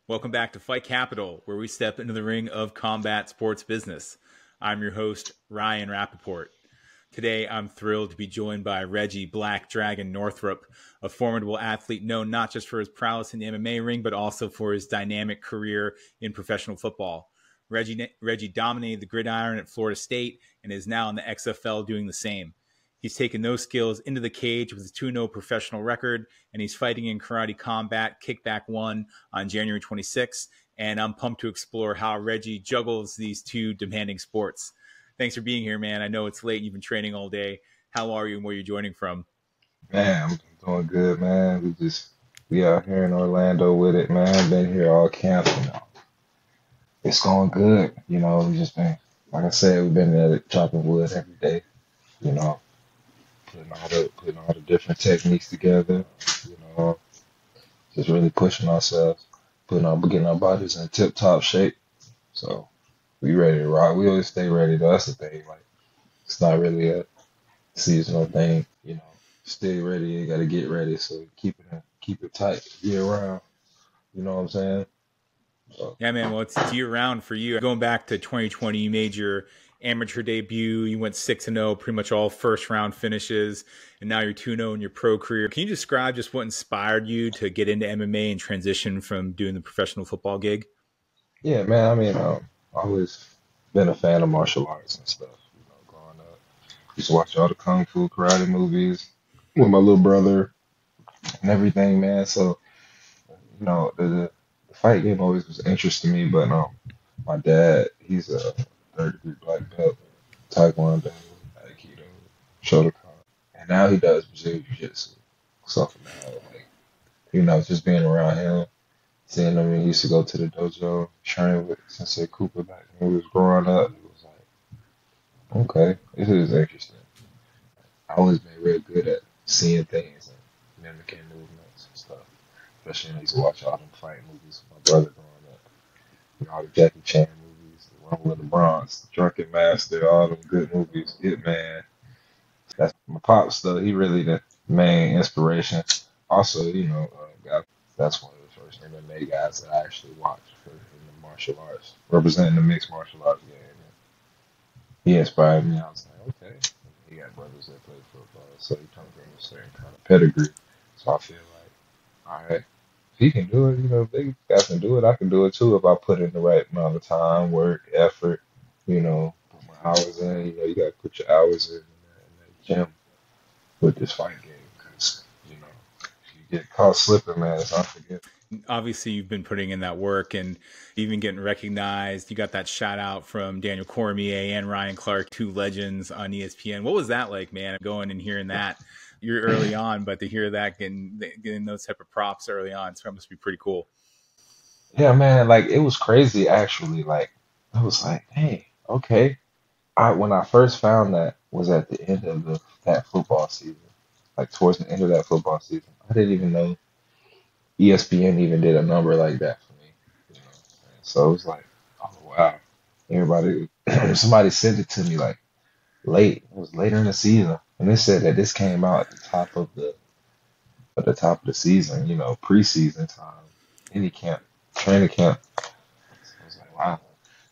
Welcome back to Fight Capital, where we step into the ring of combat sports business. I'm your host, Ryan Rappaport. Today, I'm thrilled to be joined by Reggie Black Dragon Northrup, a formidable athlete known not just for his prowess in the MMA ring, but also for his dynamic career in professional football. Reggie dominated the gridiron at Florida State and is now in the XFL doing the same. He's taken those skills into the cage with a 2-0 professional record, and he's fighting in Karate Combat Kickback 1 on January 26th. And I'm pumped to explore how Reggie juggles these two demanding sports. Thanks for being here, man. I know it's late. You've been training all day. How are you and where you're joining from? Man, I'm doing good, man. We out here in Orlando with it, man. Been here all camp. It's going good. We just been, like I said, we've been at it, chopping wood every day. You know, putting all the different techniques together. You know, just really pushing ourselves, getting our bodies in tip-top shape. So we ready to rock. We always stay ready, though. That's the thing. Like, it's not really a seasonal thing. Stay ready. You got to get ready. So keep it tight year round. You know what I'm saying? So, Yeah, man. Well, it's year round for you. Going back to 2020, you made your amateur debut. You went 6-0, pretty much all first round finishes, and now you're 2-0 in your pro career. Can you describe just what inspired you to get into MMA and transition from doing the professional football gig? yeah, man. I mean, I've always been a fan of martial arts and stuff. Growing up, used to watch all the kung fu karate movies with my little brother and everything, man. So, the fight game always was interesting to me. But my dad, he's a third-degree black belt, taekwondo, aikido, shotokan, and now he does Brazilian jiu-jitsu. So from now, just being around him, seeing him, he used to go to the dojo, train with Sensei Cooper back when we was growing up. It was like, okay, this is interesting. I always been real good at seeing things and mimicking movements and stuff. Especially when I used to watch all them fight movies with my brother growing up. All the Jackie Chan movies, The Rumble in the Bronx, Drunken Master, all them good movies. Hitman. That's my pops, though. He really the main inspiration. Also, that's one of the first MMA guys that I actually watched in the martial arts, representing the mixed martial arts game. He inspired me. I was like, okay. He got brothers that play football, so he comes from a certain kind of pedigree. So I feel like, all right, if he can do it, if they guys can do it, I can do it too if I put in the right amount of time, work, effort, put my hours in. You got to put your hours in that gym with this fight game because, if you get caught slipping, man, it's unforgivable. Obviously, you've been putting in that work and even getting recognized. You got that shout out from Daniel Cormier and Ryan Clark, two legends on ESPN. What was that like, man, going and hearing that? You're early on, but to hear that, getting those type of props early on, so that must be pretty cool. Yeah, man, like it was crazy actually. Like I was like, hey, okay. When I first found that was at the end of that football season, like towards the end of that football season. I didn't even know ESPN even did a number like that for me. And so it was like, oh wow. Everybody, somebody sent it to me like late. It was later in the season, and it said that this came out at the top of the season. Preseason time, any camp, training camp. So I was like, wow.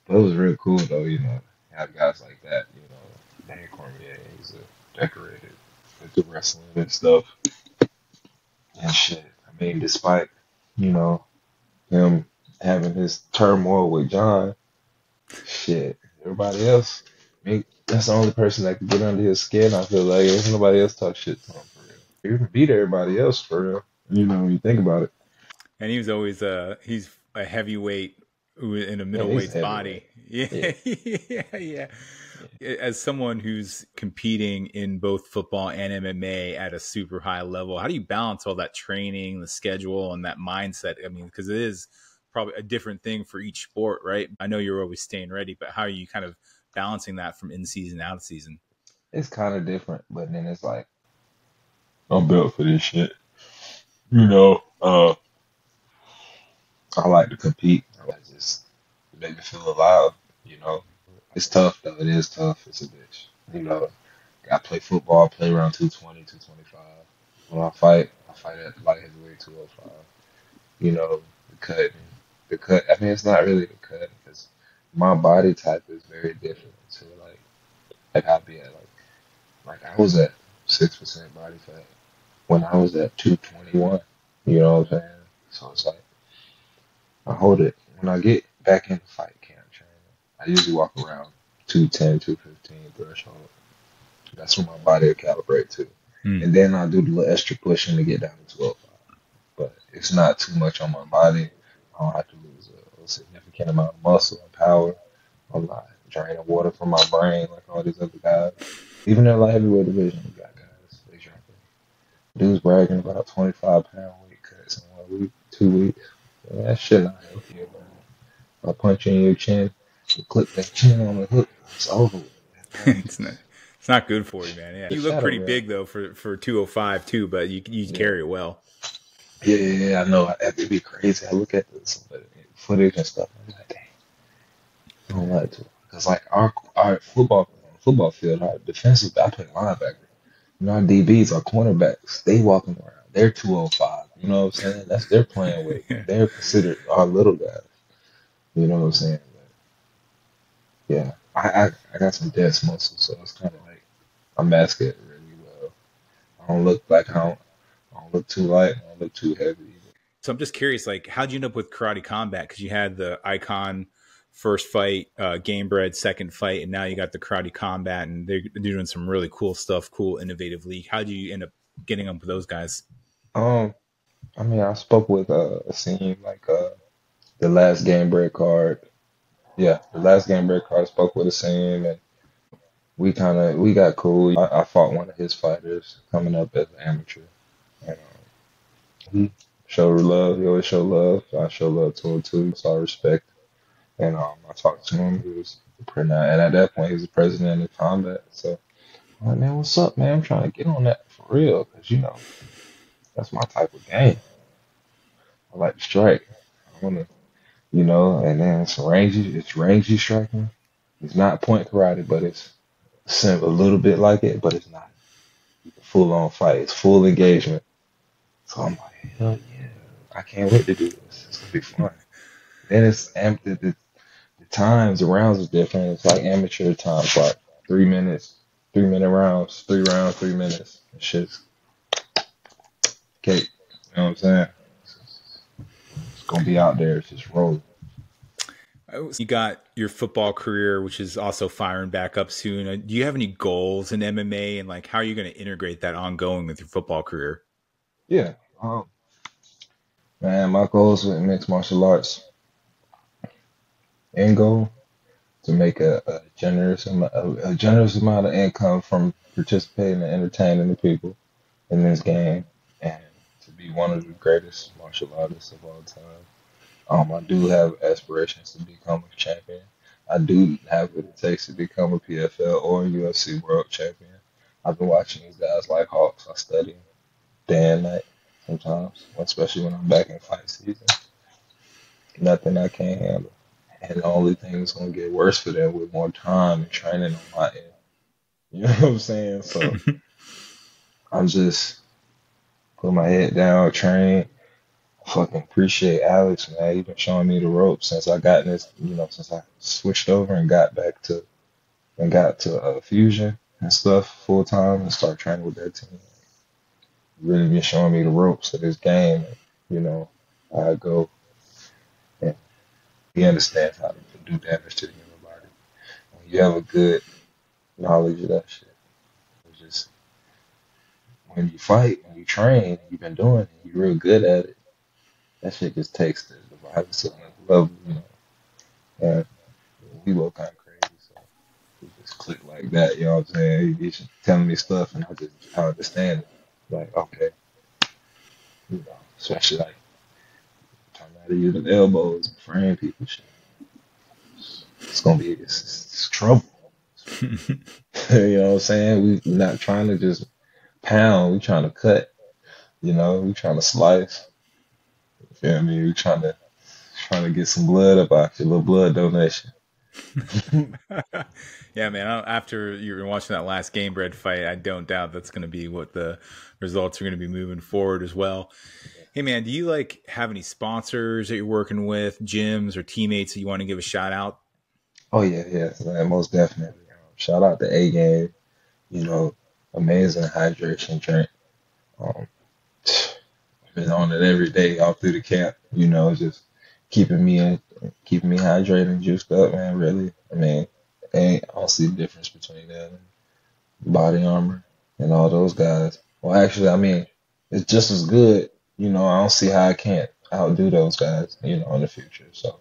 But it was real cool though. Have guys like that. Daniel Cormier, he's a decorated with the wrestling and stuff and shit. I mean, despite him having his turmoil with John, shit, everybody else, that's the only person that can get under his skin. I feel like there's nobody else talk shit to him for real. He can beat everybody else for real. When you think about it. And he was always he's a heavyweight in a Yeah, he's middleweight body. heavyweight. Yeah, yeah. As someone who's competing in both football and MMA at a super high level, how do you balance all that training, the schedule, and that mindset? I mean, because it is probably a different thing for each sport, right? I know you're always staying ready, but how are you kind of balancing that from in season, out of season? It's kind of different, but then it's like I'm built for this shit. You know, I like to compete. I like just to make me feel alive. You know, it's tough though. It is tough. It's a bitch. I play football. I play around 220, 225. When I fight at light heavyweight 205. The cutting. the cut. I mean, it's not really the cut because my body type is very different. So like I'll be at like I was at 6% body fat when I was at 221. You know what I'm saying? So it's like I hold it when I get back into fight camp training. I usually walk around 210, 215 threshold. That's when my body will calibrate to. Hmm. And then I do the little extra pushing to get down to 12.5. But it's not too much on my body. I don't have to lose a significant amount of muscle and power. I'm not draining water from my brain like all these other guys. Even in the light heavyweight division, we got guys. They dropping. Dudes bragging about 25-pound weight cuts in 1 week, 2 weeks. Yeah, that shit not healthy, man. If I punch you in your chin, you clip that chin on the hook, it's over with. It's not good for you, man. Yeah, The you look shadow, pretty man. big though for 205 too, but you Yeah. carry it well. Yeah, I know. That'd be crazy. I look at this footage and stuff. I'm like, dang, I don't like to. Because, like, our football field, our defensive, I play linebacker. You know, our DBs, our cornerbacks, they walking around. They're 205. You know what I'm saying? That's their playing weight. Yeah. They're considered our little guys. You know what I'm saying? But, yeah, I got some dense muscle, so it's kind of like I mask it really well. I don't look like I don't look too light. I don't look too heavy. So I'm just curious, like, how'd you end up with Karate Combat? Because you had the Icon first fight, Game Bread second fight, and now you got the Karate Combat, and they're doing some really cool stuff, cool, innovative league. How'd you end up getting up with those guys? Um, I mean, I spoke with a scene like the last Game Break card. Yeah, the last Game Break card spoke with a scene, and we got cool. I fought one of his fighters coming up as an amateur, and he showed love. He always showed love. I show love to him too. So I respect. And I talked to him. He was pretty nice. And at that point, he was the president of combat. So I'm like, man, what's up, man? I'm trying to get on that for real, because that's my type of game. I like to strike. I want to. And then it's rangy striking. It's not point karate, but it's a little bit like it, but it's not full on fight. It's full engagement. So I'm like, hell yeah, I can't wait to do this. It's gonna be fun. Then the times, the rounds are different. It's like amateur times, like 3 minutes, 3 minute rounds, 3 rounds, 3 minutes. It's just cake. You know what I'm saying? It's gonna be out there. It's just rolling. You got your football career, which is also firing back up soon. Do you have any goals in MMA, and like how are you going to integrate that ongoing with your football career? Yeah. Man, my goals with mixed martial arts end goal to make a generous amount of income from participating and entertaining the people in this game, and to be one of the greatest martial artists of all time. I do have aspirations to become a champion. I do have what it takes to become a PFL or UFC world champion. I've been watching these guys like hawks. I study them day and night sometimes, especially when I'm back in fight season. Nothing I can't handle. And the only thing that's going to get worse for them with more time and training on my end. You know what I'm saying? So I'm just putting my head down, train. Fucking appreciate Alex, man. He's been showing me the ropes since I got in this, since I switched over and got to Fusion and stuff full time and start training with that team. Really been showing me the ropes of this game. And, how I go, and he understands how to do damage to the human body. When you have a good knowledge of that shit, it's just when you fight, when you train, you've been doing it, you're real good at it. That shit just takes the violence to another level. And we both kind of crazy, so we just click like that. You know what I'm saying? He's telling me stuff, and I understand it. Like, okay, especially like talking about using elbows and frame people. Shit. It's gonna be it's trouble. You know what I'm saying? We're not trying to just pound. We're trying to cut. We're trying to slice. You feel me? We're trying to get some blood up out your little blood donation. Yeah, man. After you were watching that last Game Bread fight, I don't doubt that's going to be what the results are going to be moving forward as well. Hey man, do you like have any sponsors that you're working with, gyms or teammates that you want to give a shout out? Oh yeah, man, most definitely. Shout out to A Game, you know, amazing hydration drink. Um, been on it every day all through the camp, just keeping me in, keeping me hydrated and juiced up, man. Really, I mean, I don't see the difference between that and Body Armor and all those guys. Well, actually, I mean, it's just as good. I don't see how I can't outdo those guys, in the future. So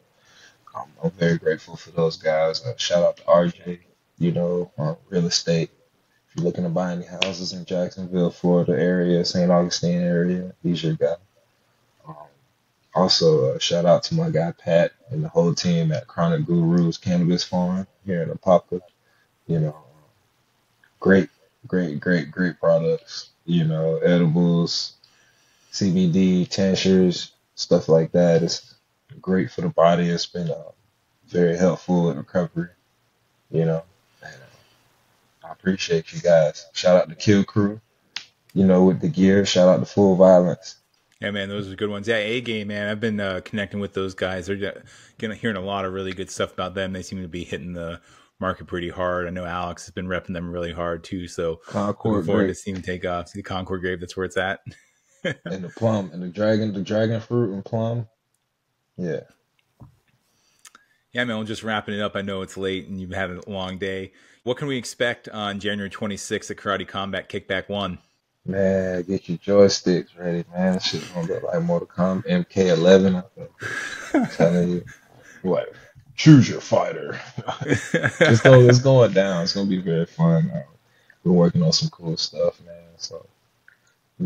I'm very grateful for those guys. Shout out to RJ, real estate. If you're looking to buy any houses in Jacksonville, Florida area, St. Augustine area, he's your guy. Um, Also, shout out to my guy Pat and the whole team at Chronic Gurus Cannabis Farm here in Apopka. You know, great, great products. Edibles, CBD, tinctures, stuff like that. It's great for the body. It's been very helpful in recovery. And I appreciate you guys. Shout out to Kill Crew. With the gear. Shout out to Full Violence. Yeah, man, those are good ones. Yeah, A Game, man, I've been connecting with those guys. They're hearing a lot of really good stuff about them. They seem to be hitting the market pretty hard. I know Alex has been repping them really hard too. So Concord looking forward to grape seeing them take off. See the Concord grape, that's where it's at. and the plum and the dragon fruit and plum. Yeah. Yeah, man, we're just wrapping it up. I know it's late and you've had a long day. What can we expect on January 26th at Karate Combat Kickback 1? Man, get your joysticks ready, man. That shit's gonna look like Mortal Kombat MK11. I'm telling you. What? Choose your fighter. It's going down. It's gonna be very fun. We're working on some cool stuff, man. So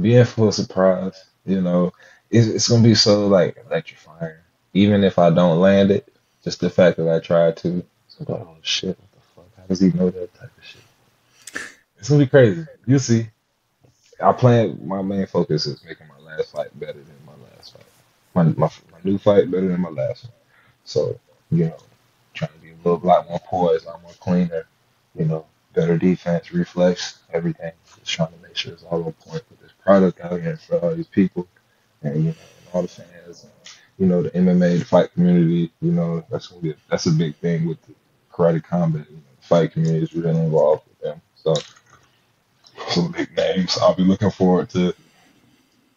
be in for a surprise. It's gonna be so like electrifying. Even if I don't land it, just the fact that I tried to. It's gonna be like, oh shit, what the fuck? How does he know that type of shit? It's gonna be crazy. You'll see. My main focus is making my last fight better than my last fight. My new fight better than my last one. So, trying to be a lot more poised, a lot more cleaner, better defense, reflex, everything. Just trying to make sure it's all on point with this product out here for all these people and, and all the fans and, the MMA, the fight community, that's a big thing with the Karate Combat. The fight community is really involved with them. So, some big names. I'll be looking forward to,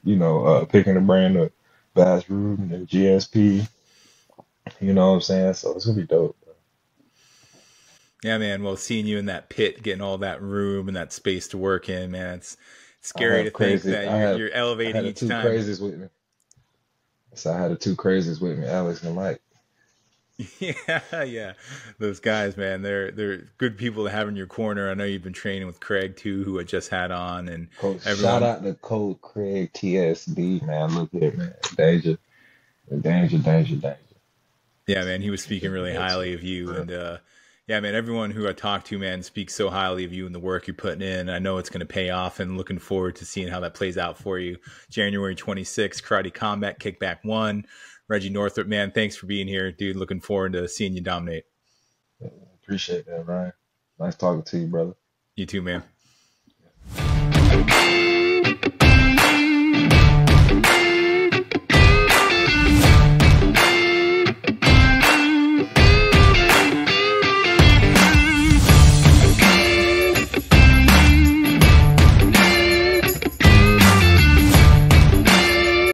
picking the brand of Bass Rude and GSP. You know what I'm saying? So it's gonna be dope. Yeah, man. Well, seeing you in that pit, getting all that room and that space to work in, man, it's I scary to have think crazy. that you're I had elevating the each two time. crazies with me. So I had the two crazies with me, Alex and Mike. Yeah. Those guys, man, they're good people to have in your corner. I know you've been training with Craig too, who I just had on, and Coach, shout everyone. out to Coach Craig TSD, man. Look here, man. Danger. Yeah, man, he was speaking really That's highly of you, and yeah, man, everyone who I talked to, man, speaks so highly of you and the work you're putting in. I know it's going to pay off, and looking forward to seeing how that plays out for you. January 26th, Karate Combat Kickback 1. Reggie Northrup, man, thanks for being here, dude. Looking forward to seeing you dominate. Appreciate that, Ryan. Nice talking to you, brother. You too, man.